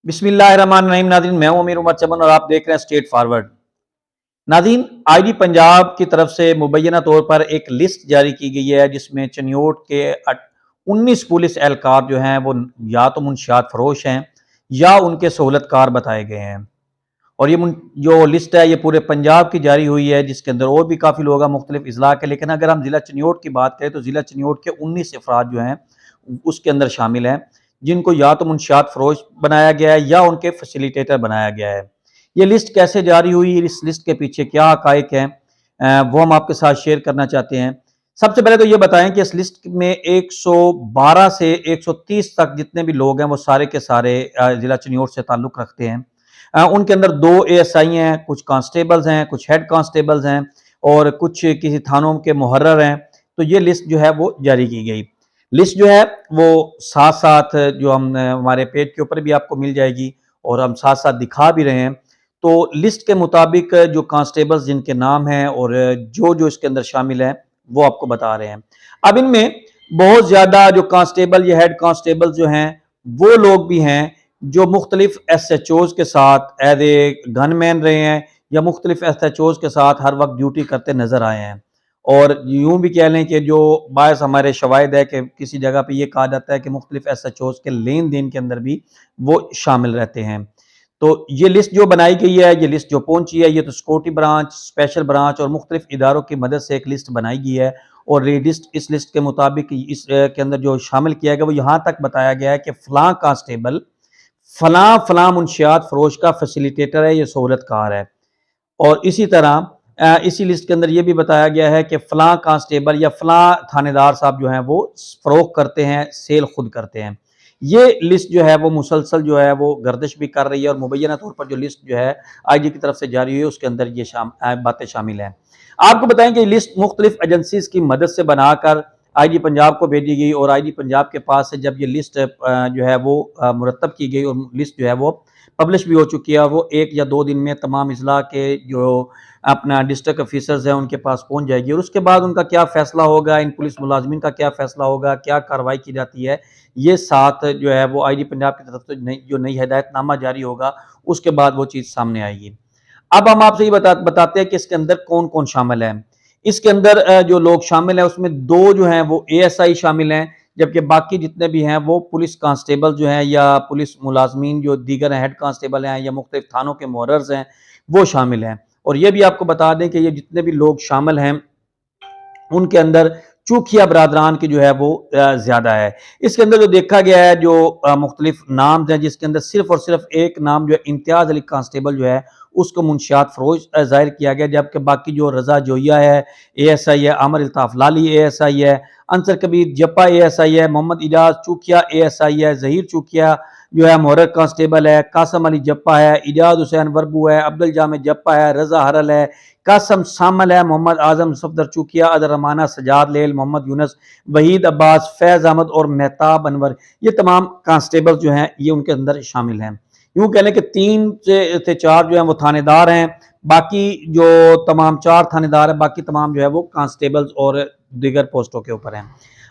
बिस्मिल्लाहिर्रहमानिर्रहीम। नाज़रीन, मैं हूं अमीर उमर चमन और आप देख रहे हैं स्ट्रेट फॉरवर्ड। नाज़रीन, आईजी पंजाब की तरफ से मुबैना तौर पर एक लिस्ट जारी की गई है जिसमें चनियोट के 19 पुलिस एहलकार जो हैं वो या तो मुंशियात फरोश हैं या उनके सहूलतकार बताए गए हैं। और ये जो लिस्ट है ये पूरे पंजाब की जारी हुई है, जिसके अंदर और भी काफ़ी लोग हैं मुख्तलिफ अजला के। लेकिन अगर हम ज़िला चनियोट की बात करें तो ज़िला चनियोट के 19 अफराद जो हैं उसके अंदर शामिल हैं, जिनको या तो मुंशियात फरोश बनाया गया है या उनके फैसिलिटेटर बनाया गया है। ये लिस्ट कैसे जारी हुई, इस लिस्ट के पीछे क्या हकायक हैं, वो हम आपके साथ शेयर करना चाहते हैं। सबसे पहले तो ये बताएं कि इस लिस्ट में 112 से 130 तक जितने भी लोग हैं वो सारे के सारे ज़िला चनियोट से ताल्लुक़ रखते हैं। उनके अंदर 2 एएसआई हैं, कुछ कांस्टेबल्स हैं, कुछ हेड कांस्टेबल्स हैं और कुछ किसी थानों के मुहर्रर हैं। तो ये लिस्ट जो है वो जारी की गई। लिस्ट जो है वो साथ साथ जो हम हमारे पेज के ऊपर भी आपको मिल जाएगी और हम साथ साथ दिखा भी रहे हैं। तो लिस्ट के मुताबिक जो कांस्टेबल्स जिनके नाम हैं और जो जो इसके अंदर शामिल हैं वो आपको बता रहे हैं। अब इनमें बहुत ज़्यादा जो कांस्टेबल या हेड कांस्टेबल जो हैं वो लोग भी हैं जो मुख्तलिफ SHOs के साथ एज ए गनमैन रहे हैं या मुख्तलिफ SHOs के साथ हर वक्त ड्यूटी करते नजर आए हैं। और यूं भी कह लें कि जो बायस हमारे शवाहिद है कि किसी जगह पे ये कहा जाता है कि मुख्तलिफ SHOs के लेन देन के अंदर भी वो शामिल रहते हैं। तो ये लिस्ट जो बनाई गई है, ये लिस्ट जो पहुंची है, ये तो सिक्योरिटी ब्रांच, स्पेशल ब्रांच और मुख्तलिफ इदारों की मदद से एक लिस्ट बनाई गई है। और इस लिस्ट के मुताबिक इस के अंदर जो शामिल किया गया वो यहाँ तक बताया गया है कि फलां कांस्टेबल फलां फलां मुंशियात फरोश का फैसिलिटेटर है, ये सहूलतकार है। और इसी तरह इसी लिस्ट के अंदर ये भी बताया गया है कि फलां कांस्टेबल या फलां थानेदार साहब जो हैं वो फरोख्त करते हैं, सेल खुद करते हैं। ये लिस्ट जो है वो मुसलसल जो है वो गर्दिश भी कर रही है और मुबैना तौर पर जो लिस्ट जो है आईजी की तरफ से जारी हुई है उसके अंदर ये बातें शामिल हैं। आपको बताएं कि लिस्ट मुख्तलिफ एजेंसीज की मदद से बनाकर आईजी पंजाब को भेजी गई और आईजी पंजाब के पास से जब ये लिस्ट जो है वो मुरतब की गई और लिस्ट जो है वो पब्लिश भी हो चुकी है, वो 1 या 2 दिन में तमाम अजला के जो अपना डिस्ट्रिक्ट ऑफिसर्स हैं उनके पास पहुंच जाएगी। और उसके बाद उनका क्या फैसला होगा, इन पुलिस मुलाजमीन का क्या फैसला होगा, क्या कार्रवाई की जाती है, ये साथ जो है वो आईजी पंजाब की तरफ से जो नई हिदायतनामा जारी होगा उसके बाद वो चीज़ सामने आएगी। अब हम आपसे ये बताते हैं कि इसके अंदर कौन कौन शामिल है। इसके अंदर जो लोग शामिल हैं उसमें 2 जो हैं वो ASI शामिल हैं, जबकि बाकी जितने भी हैं वो पुलिस कांस्टेबल जो हैं या पुलिस मुलाजमीन जो दीगर हेड कांस्टेबल हैं या मुख्तलिफ थानों के मुहर्रर्स हैं वो शामिल हैं। और ये भी आपको बता दें कि ये जितने भी लोग शामिल हैं उनके अंदर चूखिया बरादरान की जो है वो ज्यादा है। इसके अंदर जो देखा गया है जो मुख्तलिफ नाम हैं, जिसके अंदर सिर्फ और सिर्फ एक नाम जो है इम्तियाज अली कांस्टेबल जो है उसको मुंशियात फरोश जाहिर किया गया, जबकि बाकी जो रजा जोया है ASI है, आमर अल्ताफ लाली ASI है, अंसर कबीर जप्पा ASI है, मोहम्मद इजाज चूकिया ASI है, जहीर चूकिया जो है मुहर्रर कांस्टेबल है, कासम अली जप्पा है, इजाज हुसैन वर्बू है, अब्दुल जामे जप्पा है, रजा हरल है, कासम सामल है, मोहम्मद आजम सफदर चूकिया, अदर रमाना सजाद लेल, मोहम्मद यूनस, वहीद अब्बास, फैज अहमद और मेहताब अनवर, ये तमाम कांस्टेबल जो हैं ये उनके अंदर शामिल हैं। यूं कह लें कि 3 से 4 जो हैं वो थानेदार हैं, बाकी जो तमाम 4 थानेदार हैं, बाकी तमाम जो है वो कांस्टेबल्स और दीगर पोस्टों के ऊपर हैं।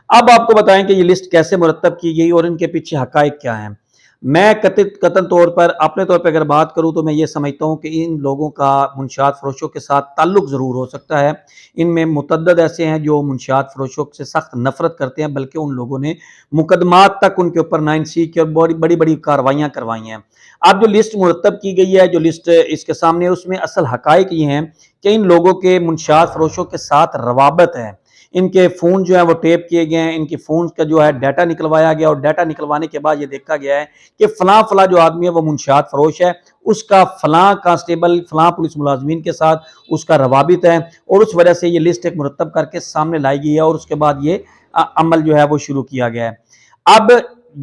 अब आपको बताएं कि ये लिस्ट कैसे मुरतब की गई और इनके पीछे हकायक क्या हैं। मैं कतन तौर पर अपने तौर पर अगर बात करूं तो मैं ये समझता हूं कि इन लोगों का मुंशियात फरोशों के साथ ताल्लुक ज़रूर हो सकता है। इनमें मुतअद्दिद ऐसे हैं जो मुंशियात फरोशों से सख्त नफरत करते हैं, बल्कि उन लोगों ने मुकदमात तक उनके ऊपर 9C की और बड़ी बड़ी कार्रवाइयाँ करवाई हैं। अब जो लिस्ट मुरतब की गई है, जो लिस्ट इसके सामने है, उसमें असल हकायक ये हैं कि इन लोगों के मुंशियात फरोशों के साथ रवाबत है। इनके फ़ोन जो है वो टेप किए गए हैं, इनके फ़ोन का जो है डाटा निकलवाया गया और डाटा निकलवाने के बाद ये देखा गया है कि फलां फलां जो आदमी है वो मुंशियात फरोश है, उसका फलां कांस्टेबल फलां पुलिस मुलाजमीन के साथ उसका रवाबित है और उस वजह से ये लिस्ट एक मुरतब करके सामने लाई गई है और उसके बाद ये अमल जो है वो शुरू किया गया है। अब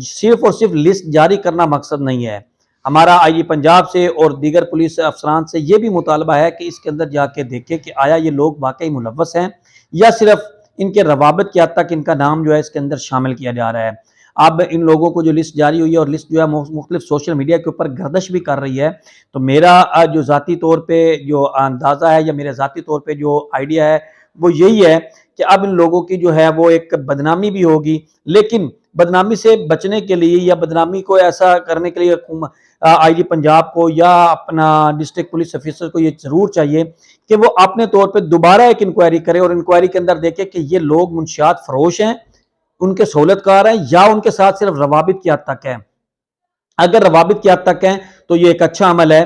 सिर्फ और सिर्फ लिस्ट जारी करना मकसद नहीं है। हमारा आईजी पंजाब से और दीगर पुलिस अफसरान से ये भी मुतालबा है कि इसके अंदर जाके देखें कि आया ये लोग वाकई मुलव्वस हैं या सिर्फ इनके रवाबत की हद तक इनका नाम जो है इसके अंदर शामिल किया जा रहा है। अब इन लोगों को जो लिस्ट जारी हुई है और लिस्ट जो है मुख्तलिफ सोशल मीडिया के ऊपर गर्दिश भी कर रही है, तो मेरा जो ज़ाती तौर पे जो अंदाज़ा है या मेरे ज़ाती तौर पे जो आइडिया है वो यही है कि अब इन लोगों की जो है वो एक बदनामी भी होगी, लेकिन بدنامی سے بچنے کے لیے یا بدنامی کو ایسا کرنے کے لیے آئی جی پنجاب کو یا اپنا ڈسٹرکٹ پولیس آفیسر کو یہ ضرور چاہیے کہ وہ اپنے طور پہ دوبارہ ایک انکوائری کرے اور انکوائری کے اندر دیکھے کہ یہ لوگ منشیات فروش ہیں، ان کے سہولت کار ہیں، یا ان کے ساتھ صرف روابط کی حد تک ہے۔ اگر روابط کی حد تک ہیں تو یہ ایک اچھا عمل ہے۔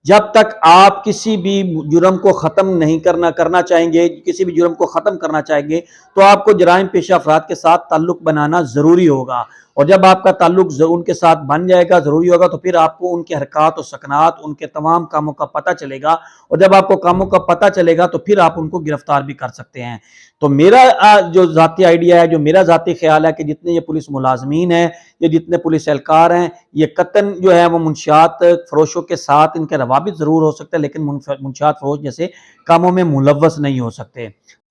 جب تک آپ کسی بھی جرم کو ختم نہیں کرنا چاہیں گے، کسی بھی جرم کو ختم کرنا چاہیں گے، تو آپ کو جرائم پیشہ افراد کے ساتھ تعلق بنانا ضروری ہوگا، اور جب آپ کا تعلق ان کے ساتھ بن جائے گا، ضروری ہوگا، تو پھر آپ کو ان کے حرکات و سکنات، ان کے تمام کاموں کا پتہ چلے گا، اور جب آپ کو کاموں کا پتہ چلے گا تو پھر آپ ان کو گرفتار بھی کر سکتے ہیں۔ تو میرا جو ذاتی آئیڈیا ہے، جو میرا ذاتی خیال ہے کہ جتنے یہ پولیس ملازمین ہیں یا جتنے پولیس اہلکار ہیں، یہ قطعاً جو ہے وہ منشیات فروشوں کے ساتھ ان کے روابط ضرور ہو سکتے ہیں، لیکن منشیات فروش جیسے کاموں میں ملوث نہیں ہو سکتے۔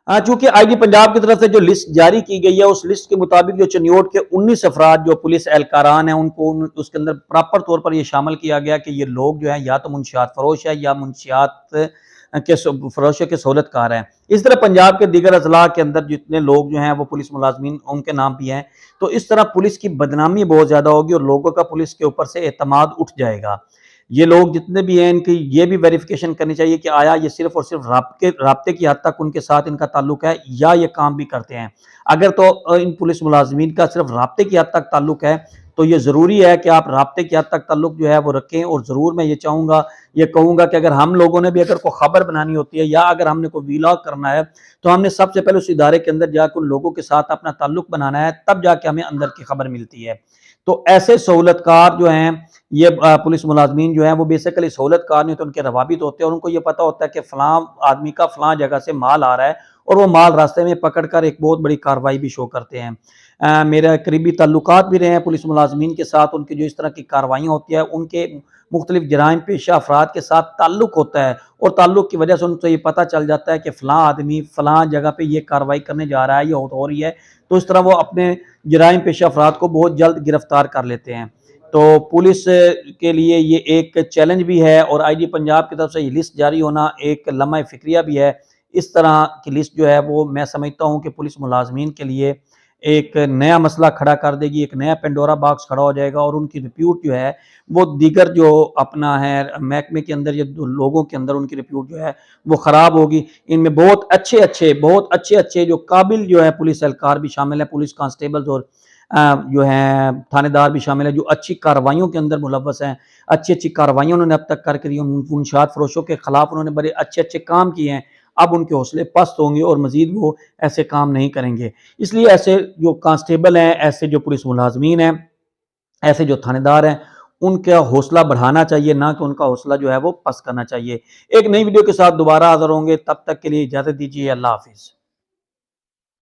چونکہ آئی جی پنجاب کی طرف سے جو لسٹ جاری کی گئی ہے، اس لسٹ کے مطابق جو چنیوٹ کے 19 افراد جو پولیس اہلکاران ہیں، ان کو اس کے اندر پراپر طور پر یہ شامل کیا گیا کہ یہ لوگ جو ہیں یا تو منشیات فروش ہے یا منشیات کے فروشوں کے سہولت کار ہیں۔ اس طرح پنجاب کے دیگر اضلاع کے اندر جتنے لوگ جو ہیں وہ پولیس ملازمین ان کے نام بھی ہیں، تو اس طرح پولیس کی بدنامی بہت زیادہ ہوگی اور لوگوں کا پولیس کے اوپر سے اعتماد اٹھ جائے گا۔ یہ لوگ جتنے بھی ہیں ان کی یہ بھی ویریفیکیشن کرنی چاہیے کہ آیا یہ صرف اور صرف رابطے کی حد تک ان کے ساتھ ان کا تعلق ہے یا یہ کام بھی کرتے ہیں۔ اگر تو ان پولیس ملازمین کا صرف رابطے کی حد تک تعلق ہے تو یہ ضروری ہے کہ آپ رابطے کی حد تک تعلق جو ہے وہ رکھیں، اور ضرور میں یہ کہوں گا کہ اگر ہم لوگوں نے بھی اگر کوئی خبر بنانی ہوتی ہے یا اگر ہم نے کوئی ویلاگ کرنا ہے تو ہم نے سب سے پہلے اس ادارے کے اندر جا کے ان لوگوں کے ساتھ اپنا تعلق بنانا ہے، تب جا کے ہمیں اندر کی خبر ملتی ہے۔ تو ایسے سہولت کار جو ہیں، یہ پولیس ملازمین جو ہیں وہ بیسیکلی سہولت کار نہیں تو ان کے روابط ہوتے ہیں، اور ان کو یہ پتا ہوتا ہے کہ فلاں آدمی کا فلاں جگہ سے مال آ رہا ہے، اور وہ مال راستے میں پکڑ کر ایک بہت بڑی کارروائی بھی شو کرتے ہیں۔ میرے قریبی تعلقات بھی رہے ہیں پولیس ملازمین کے ساتھ، ان کی جو اس طرح کی کارروائیاں ہوتی ہیں ان کے مختلف جرائم پیشہ افراد کے ساتھ تعلق ہوتا ہے، اور تعلق کی وجہ سے ان کو یہ پتہ چل جاتا ہے کہ فلاں آدمی فلاں جگہ پہ یہ کارروائی کرنے جا رہا ہے، یہ ہو رہی ہے، تو اس طرح وہ اپنے جرائم پیشہ افراد کو بہت جلد گرفتار کر لیتے ہیں۔ تو پولیس کے لیے یہ ایک چیلنج بھی ہے، اور آئی جی پنجاب کی طرف سے یہ لسٹ جاری ہونا ایک لمحہ فکریہ بھی ہے۔ اس طرح کی لسٹ جو ہے وہ میں سمجھتا ہوں کہ پولیس ملازمین کے لیے ایک نیا مسئلہ کھڑا کر دے گی، ایک نیا پینڈورا باکس کھڑا ہو جائے گا، اور ان کی رپیوٹ جو ہے وہ دیگر جو اپنا ہے محکمے کے اندر یا لوگوں کے اندر ان کی رپیوٹ جو ہے وہ خراب ہوگی۔ ان میں بہت اچھے جو قابل جو ہے پولیس اہلکار بھی شامل ہیں، پولیس کانسٹیبلز اور جو ہیں تھانے دار بھی شامل ہیں، جو اچھی کارروائیوں کے اندر ملوث ہیں، اچھی کارروائیوں انہوں نے اب تک کر کے دی، منشیات فروشوں کے خلاف انہوں نے بڑے اچھے کام کیے ہیں۔ اب ان کے حوصلے پست ہوں گے اور مزید وہ ایسے کام نہیں کریں گے۔ اس لیے ایسے جو کانسٹیبل ہیں، ایسے جو پولیس ملازمین ہیں، ایسے جو تھانے دار ہیں، ان کا حوصلہ بڑھانا چاہیے، نہ کہ ان کا حوصلہ جو ہے وہ پست کرنا چاہیے۔ ایک نئی ویڈیو کے ساتھ دوبارہ حاضر ہوں گے، تب تک کے لیے اجازت دیجیے۔ اللہ حافظ۔